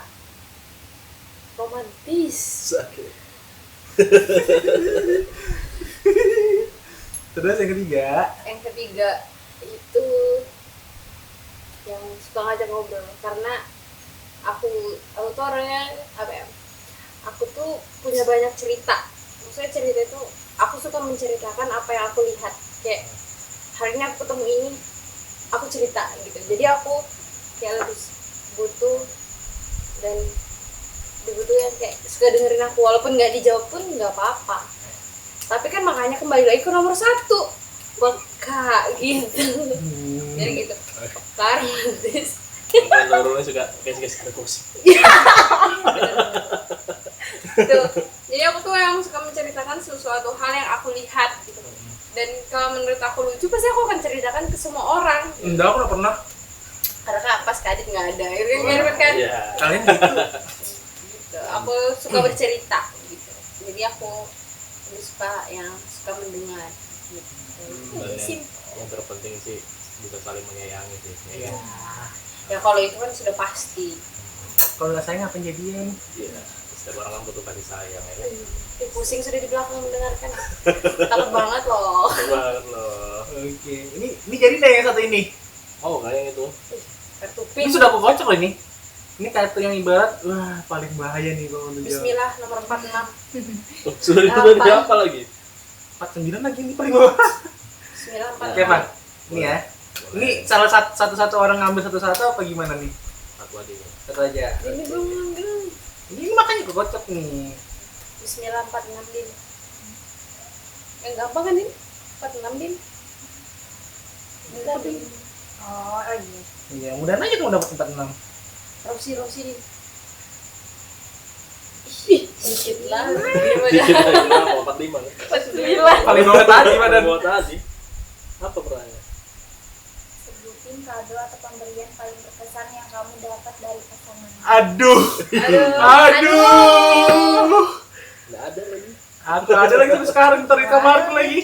romantis. sakit. Terus yang ketiga, Yang ketiga itu yang suka ngajak ngobrol, karena aku tuh orangnya apa ya, aku tuh punya banyak cerita. Maksudnya cerita itu aku suka menceritakan apa yang aku lihat. Kayak hari ini aku ketemu ini, aku cerita gitu. Jadi aku kayak lebih butuh dan dibutuhin kayak suka dengerin aku, walaupun nggak dijawab pun nggak apa-apa. Tapi kan makanya kembali lagi ke nomor 1, peka gitu. Jadi gitu. Romantis. Mungkin Lorone suka guys gosip. Gitu. Jadi aku tuh yang suka menceritakan sesuatu hal yang aku lihat gitu. Dan kalau menurut aku lucu, pasti aku akan ceritakan ke semua orang. enggak aku nggak pernah. Karena kan pas Kadit nggak ada, itu kan. Iya. Kalian gitu. Gitu. Aku suka bercerita gitu. Jadi aku lebih suka yang suka mendengar gitu. Dan Simple. yang terpenting sih bisa saling menyayangi sih. Iya. Ya kalau itu kan sudah pasti. Kalau nggak sayang apa yang jadiin? Iya. Setiap orang kan butuh kasih sayang ya kan. Pusing sudah di belakang mendengarkan. Takut banget loh. Banget loh. Oke. Ini jadi deh yang satu ini. Oh, kayak yang itu. Kartu Ini pin. sudah aku kocok loh ini. Ini kartu yang ibarat, wah paling bahaya nih kalau untuk jawab. Bismillah nomor 46. Oh, sudah itu dari apa lagi? 49 lagi ini paling bawah. Bismillah Oke 46. Pak, ini ya. Ini salah satu orang ngambil satu-satu apa gimana nih? Aku aja. Satu aja. Ini belum ngambil. Ini makanya aku kocok nih. Bismillah 46 din. Yang gampang kan ini? 46 din. Enggak din. Oh iya. Iya, mudahan aja kamu dapat 46. Rosi din. Ih, dikit lah. Mau 45 kan? Bismillah. Paling bawah tadi badan. Buat tadi. Apa pertanyaannya? Sebutin kado atau pemberian paling berkesan yang kamu dapat dari pasangan. Aduh. Nggak ada lagi. Aku ada lagi sampai sekarang ntar di kamarku lagi.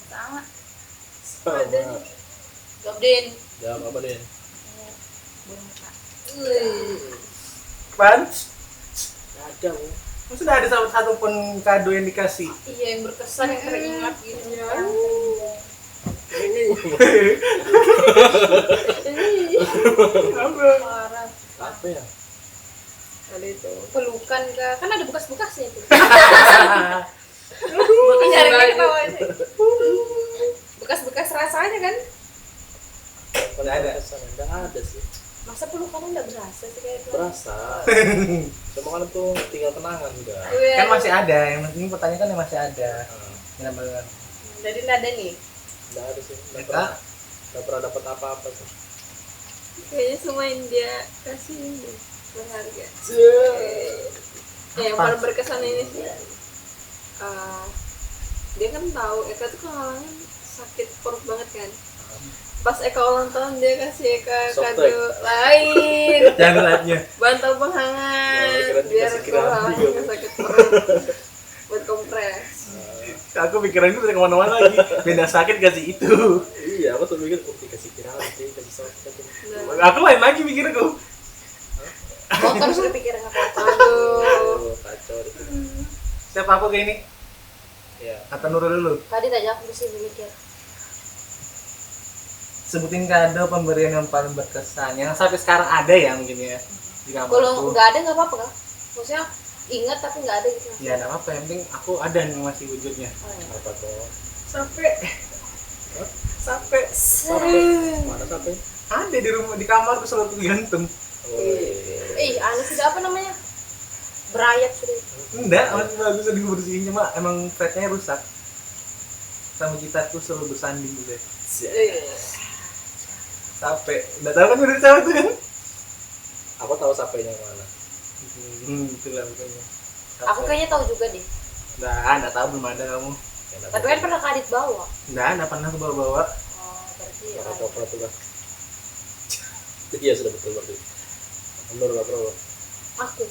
Sama. Sama. Jawab din. Jawab apa Den? Boneka. Pan, Nggak ada Bu. sudah ada satu pun kado yang dikasih. Iya yang berkesan yang teringat gitu. Yang terindah. Ini Parah. apa ya? Ada itu pelukan kah? Kan ada bekas-bekasnya itu. Bekas Nyari baju. ketawa aja. Bekas-bekas rasanya kan? Nggak ada. Nggak ada sih. Masa pelukannya nggak berasa sih kayak itu? Berasa. Cuma kan itu tinggal kenangan udah. Kan masih ada, yang penting pertanyaan kan yang masih ada. Nah, Benar-benar. Jadi nada nih. nggak ada sih. Kita Nggak pernah dapat apa-apa sih. Kayaknya semua yang dia kasih ini berharga. Yang Apa? paling berkesan ini sih, dia kan tahu Eka tuh kehalangan sakit perut banget kan. Pas Eka ulang tahun dia kasih Eka Softtek. kado lain, jangan lihatnya. bantal penghangat Oh, kira biar dikasih keramik kehalangan juga. nggak sakit perut buat kompres. Aku pikiranku dari kemana-mana lagi. Beda sakit kasih itu. Iya, aku tuh mikir dikasih keramik, dikasih softtek. Nah, Aku lain lagi mikirku. Kotor sudah pikiran apa? aduh, Kacau deh. Siapa aku kayak ini? Iya. Kata Nurul dulu. Tadi tanya aku mesti mikir. Sebutin kado pemberian yang paling berkesan. Yang sampai sekarang ada ya mungkin ya di kamarku. Kalau nggak ada nggak apa-apa kan? Maksudnya ingat tapi nggak ada gitu. Ya enggak apa-apa, yang penting aku ada nih masih wujudnya. Oh, iya. Apa tuh? Sampai Hah? sampai Mana sampai? ada di rumah di kamarku selalu gantung. Oh, iya. Anu sudah apa namanya? Berayap sudah. Enggak, masih bagus udah dibersihin cuma emang fretnya rusak. Sama gitarku selalu bersanding gitu. Sampai enggak tahu kan udah sama tuh kan? Aku tahu sampainya mana. Itulah pokoknya. Aku kayaknya tahu juga deh. Enggak tahu belum ada kamu. Tapi kan pernah Kadit bawa. Enggak pernah aku bawa-bawa. Oh, berarti Mana coklat tuh kan? Iya sudah betul berarti. Menurut apa bro? aku.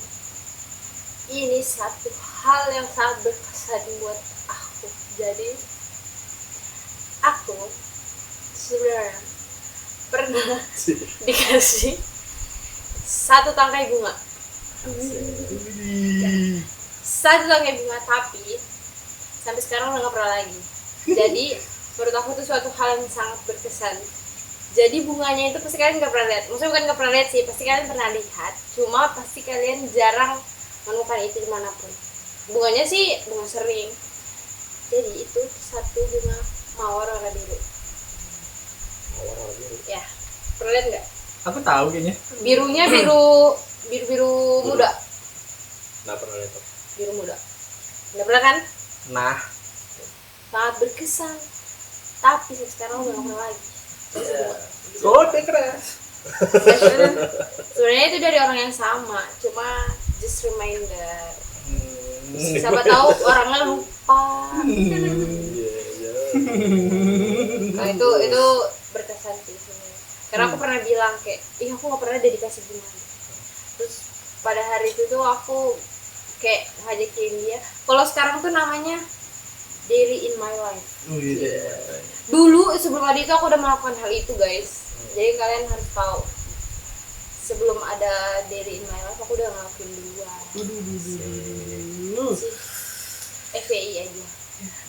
Ini satu hal yang sangat berkesan buat aku. Jadi aku sebenarnya pernah dikasih satu tangkai bunga. Satu tangkai bunga tapi sampai sekarang udah nggak pernah lagi. Jadi menurut aku itu suatu hal yang sangat berkesan. Jadi bunganya itu pasti kalian nggak pernah lihat. Maksudnya bukan nggak pernah lihat sih, pasti kalian pernah lihat. Cuma pasti kalian jarang menemukan itu dimanapun. Bunganya sih bunga sering. Jadi itu satu bunga mawar warna biru. Mawar biru. Ya, pernah lihat nggak? Aku tahu kayaknya. Birunya biru muda. Nggak pernah lihat. Biru muda. Nggak pernah kan? Nah, Sangat berkesan. Tapi sampai sekarang udah nggak pernah lagi. kode keras. Sebenarnya itu dari orang yang sama, cuma just reminder. Hmm. Siapa tahu orangnya lupa. Iya iya. Nah, itu berkesan sih sebenarnya. Karena aku pernah bilang kayak, ih aku nggak pernah dedikasi bunga. Terus pada hari itu tuh aku kayak ngajakin dia. Kalau sekarang tuh namanya Daily in My Life. Oh, iya. Dulu sebelum ada itu aku udah melakukan hal itu guys. Jadi kalian harus tahu. Sebelum ada Daily in My Life aku udah ngelakuin duluan. Sih. FYI aja.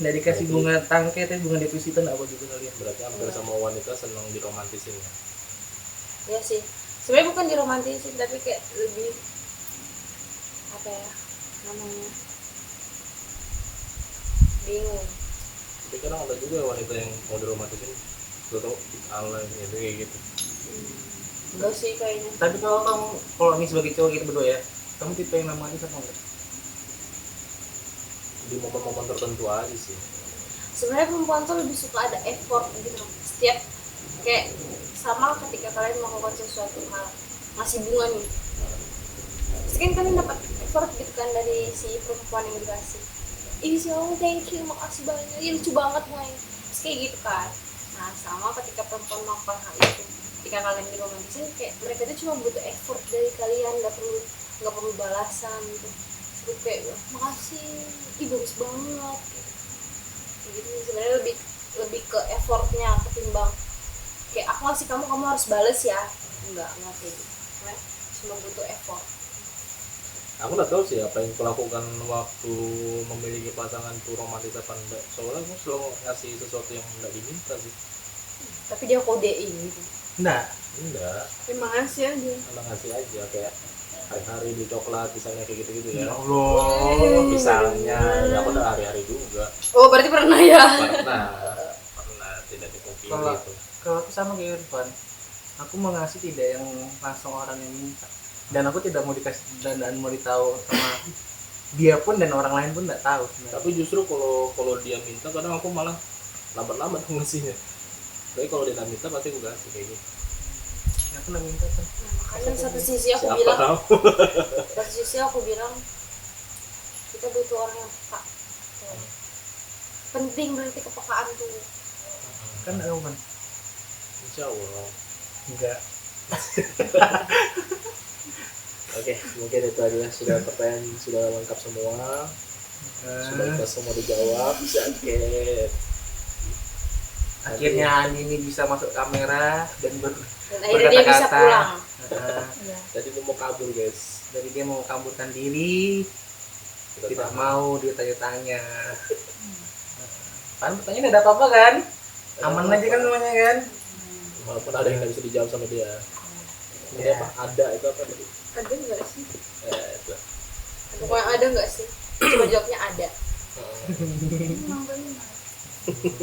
Nggak dikasih bunga tangkai tapi bunga deposito nggak apa gitu kalian. Berarti hampir sama wanita senang diromantisin ya. Ya sih. Sebenarnya bukan diromantisin tapi kayak lebih apa ya namanya, bingung. Tapi kadang ada juga wanita yang mau diromantisin, tau ala gitu kayak gitu. Enggak sih kayaknya. Tapi kalau ini sebagai cowok kita berdua ya, kamu tipe yang namanya sama nggak? di momen-momen tertentu aja sih. Sebenarnya perempuan tuh lebih suka ada effort gitu setiap kayak sama ketika kalian melakukan sesuatu hal, ngasih bunga nih pasti kan kalian dapat effort gitu kan dari si perempuan yang dikasih. Ih sih, oh thank you, makasih banyak, ih lucu banget bunganya, terus kayak gitu kan. Nah sama ketika perempuan melakukan hal itu, ketika kalian diromantisin kayak mereka tuh cuma butuh effort dari kalian, nggak perlu balasan gitu. Terus kayak makasih, ih bagus banget kayak gitu. Sebenarnya lebih ke effortnya ketimbang kayak aku ngasih kamu harus bales ya, enggak kayak gitu. Cuma butuh effort. Aku nggak tahu sih apa yang kulakukan waktu memiliki pasangan tuh romantis apa enggak, soalnya aku selalu ngasih sesuatu yang enggak diminta sih. Tapi dia kodein gitu. Enggak. Emang ngasih aja. Emang ngasih aja kayak hari-hari beli coklat misalnya kayak gitu-gitu ya. Allah. Misalnya ya aku udah hari-hari juga. Oh berarti pernah ya? Pernah tidak dipungkiri Kalau itu. kalau aku sama kayak Irfan, aku mau ngasih tidak yang langsung orang yang minta, dan aku tidak mau dikasih dan mau ditahu sama dia pun dan orang lain pun nggak tahu sebenarnya. Tapi justru kalau dia minta kadang aku malah lambat-lambat ngasihnya. Tapi kalau dia nggak minta pasti aku kasih kayak gitu. Ya, aku nggak minta kan. Nah, makanya satu sisi aku Siapa bilang, tahu? satu sisi aku bilang kita butuh orang yang peka. Penting berarti kepekaan tuh. Kan aku kan Insya Allah. enggak. Oke, mungkin itu aja sudah pertanyaan sudah lengkap semua. Sudah kita semua dijawab. Sakit. Akhirnya Andini bisa masuk kamera dan Dan akhirnya dia bisa berkata-kata. pulang. Jadi dia mau kabur guys. Dari dia mau kaburkan diri, Kita tidak tahan. mau dia tanya-tanya. Kan pertanyaan ada apa-apa kan? Aman aja kan semuanya kan? Walaupun ada yang nggak bisa dijawab sama dia. Ini Ya. apa? Ada itu apa tadi? Ada nggak sih? Itu. Pokoknya ada nggak sih? Coba jawabnya ada. Emang benar.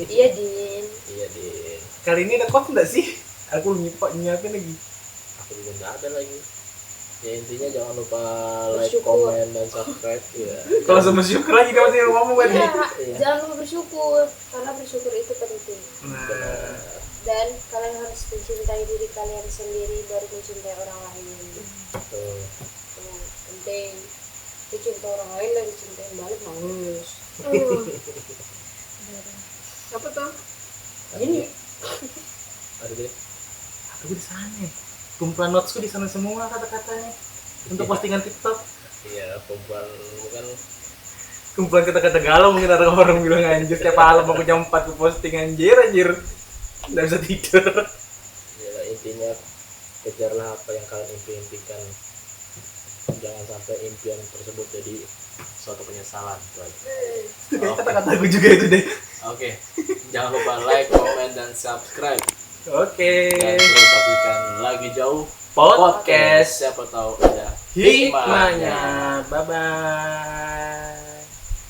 Iya Din. Iya Din. Kali ini ada quote enggak sih? Aku nyiapin lagi. Aku juga nggak ada lagi. Ya intinya jangan lupa like, Bersyukur. komen, dan subscribe ya. Kalau sama syukur lagi dia masih ngomong kan Iya, Iya. jangan lupa bersyukur karena bersyukur itu penting. Nah, Dan kalian harus mencintai diri kalian sendiri baru mencintai orang lain. Tuh. Tuh, penting. Dicintai orang lain dan dicintain balik nangis. Apa tuh? Ini Ada deh. aku di sana. Kumpulan notesku di sana semua kata-katanya untuk postingan TikTok. Iya, perempuan bukan. Kumpulan kata-kata galau mungkin ada orang bilang anjir tiap malam aku jam 4 aku posting anjir. Nggak bisa tidur. Ya intinya kejarlah apa yang kalian impikan. Jangan sampai impian tersebut jadi suatu penyesalan. Kayak kata-kata aku juga itu deh. Oke. Jangan lupa like, komen, dan subscribe. Oke. Dan terus saksikan lagi jauh Podcast Siapa tahu ada hikmahnya. Bye bye.